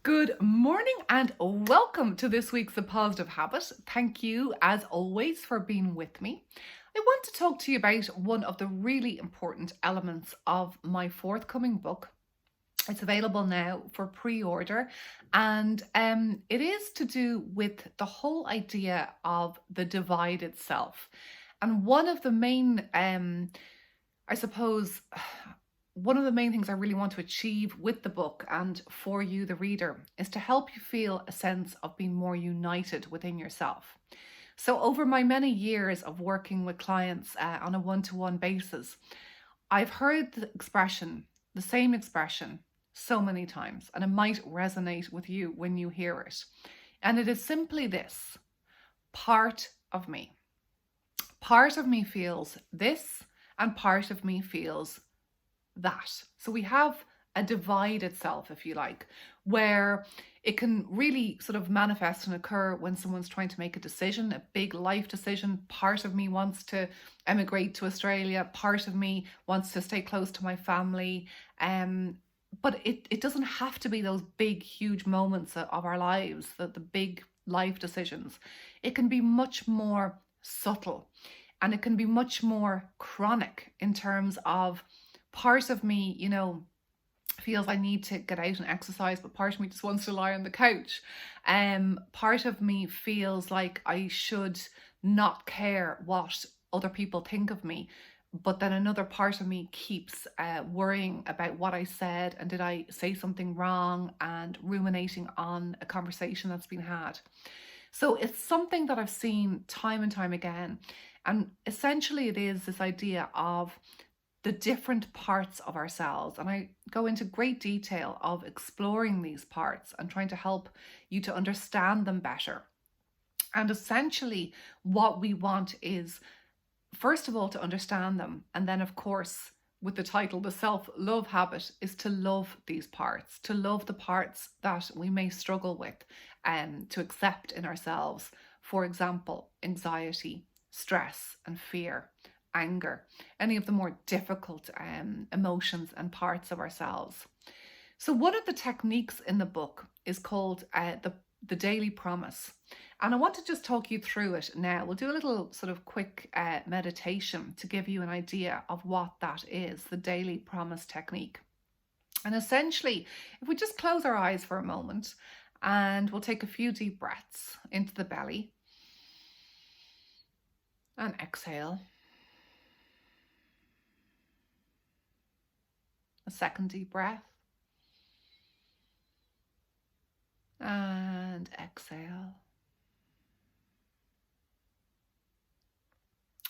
Good morning and welcome to this week's The Positive Habit. Thank you, as always, for being with me. I want to talk to you about one of the really important elements of my forthcoming book. It's available now for pre-order, and it is to do with the whole idea of the divided self. And one of the main, I suppose, one of the main things I really want to achieve with the book and for you, the reader, is to help you feel a sense of being more united within yourself. So, over my many years of working with clients on a one-to-one basis, I've heard the same expression, so many times, and it might resonate with you when you hear it. And it is simply this: part of me. Part of me feels this, and part of me feels that. So we have a divided self, if you like, where it can really sort of manifest and occur when someone's trying to make a decision, a big life decision. Part of me wants to emigrate to Australia. Part of me wants to stay close to my family. But it doesn't have to be those big, huge moments of our lives, the big life decisions. It can be much more subtle, and it can be much more chronic in terms of part of me, feels I need to get out and exercise, but part of me just wants to lie on the couch. Part of me feels like I should not care what other people think of me, but then another part of me keeps worrying about what I said and did I say something wrong, and ruminating on a conversation that's been had. So it's something that I've seen time and time again. And essentially, it is this idea of the different parts of ourselves. And I go into great detail of exploring these parts and trying to help you to understand them better. And essentially, what we want is, first of all, to understand them. And then, of course, with the title, The Self-Love Habit, is to love these parts, to love the parts that we may struggle with and to accept in ourselves. For example, anxiety, stress and fear, anger, any of the more difficult emotions and parts of ourselves. So one of the techniques in the book is called the daily promise. And I want to just talk you through it now. We'll do a little sort of quick meditation to give you an idea of what that is, the daily promise technique. And essentially, if we just close our eyes for a moment, and we'll take a few deep breaths into the belly and exhale. A second deep breath. And exhale.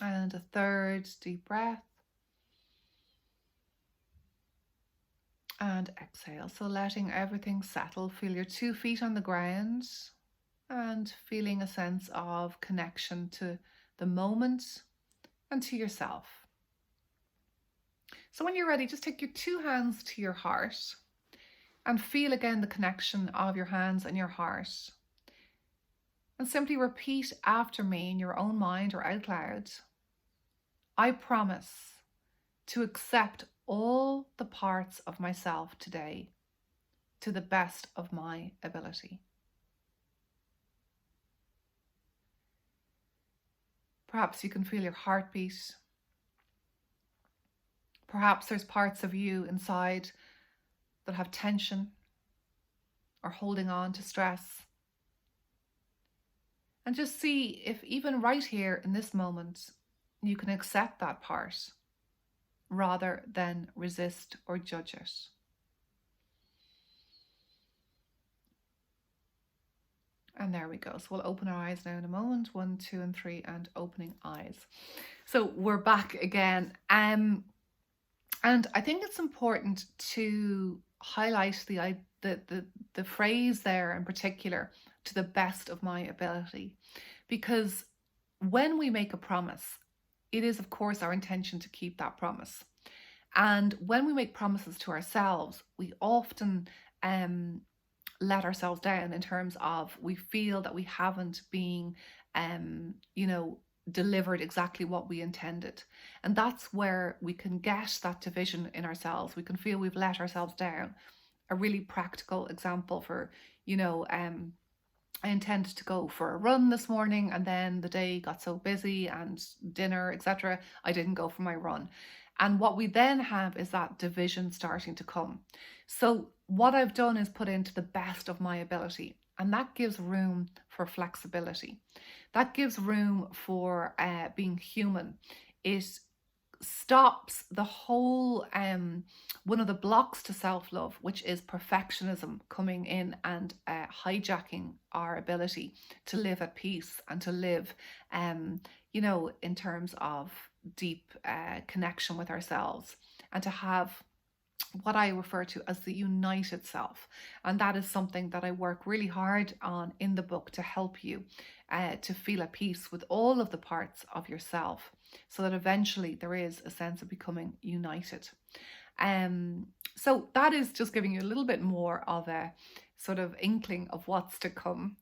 And a third deep breath. And exhale. So letting everything settle. Feel your 2 feet on the ground and feeling a sense of connection to the moment and to yourself. So when you're ready, just take your 2 hands to your heart and feel again the connection of your hands and your heart. And simply repeat after me in your own mind or out loud. I promise to accept all the parts of myself today to the best of my ability. Perhaps you can feel your heartbeat. Perhaps there's parts of you inside that have tension or holding on to stress. And just see if even right here in this moment, you can accept that part rather than resist or judge it. And there we go. So we'll open our eyes now in a moment. 1, 2, and 3, and opening eyes. So we're back again. And I think it's important to highlight the phrase there in particular, to the best of my ability, because when we make a promise, it is of course our intention to keep that promise. And when we make promises to ourselves, we often let ourselves down in terms of we feel that we haven't been delivered exactly what we intended. And that's where we can get that division in ourselves. We can feel we've let ourselves down. a really practical example for, you know, I intended to go for a run this morning, and then the day got so busy and dinner, etc. I didn't go for my run. And what we then have is that division starting to come. So, what I've done is put into the best of my ability, and that gives room for flexibility. That gives room for being human. It stops the whole one of the blocks to self-love, which is perfectionism, coming in and hijacking our ability to live at peace and to live in terms of deep connection with ourselves, and to have what I refer to as the united self. And that is something that I work really hard on in the book, to help you to feel at peace with all of the parts of yourself, so that eventually there is a sense of becoming united. So that is just giving you a little bit more of a sort of inkling of what's to come.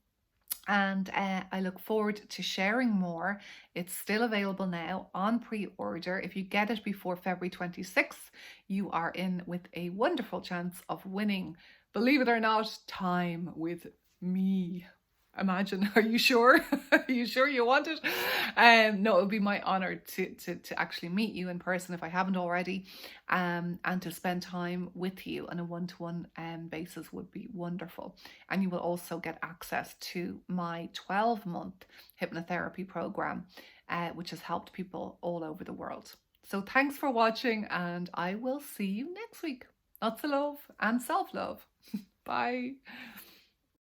And I look forward to sharing more. It's still available now on pre-order. If you get it before February 26th, you are in with a wonderful chance of winning, believe it or not, time with me. Imagine. Are you sure? Are you sure you want it? No, it would be my honor to actually meet you in person if I haven't already, and to spend time with you on a one-to-one basis would be wonderful. And you will also get access to my 12-month hypnotherapy program, which has helped people all over the world. So thanks for watching, and I will see you next week. Lots of love and self-love. Bye.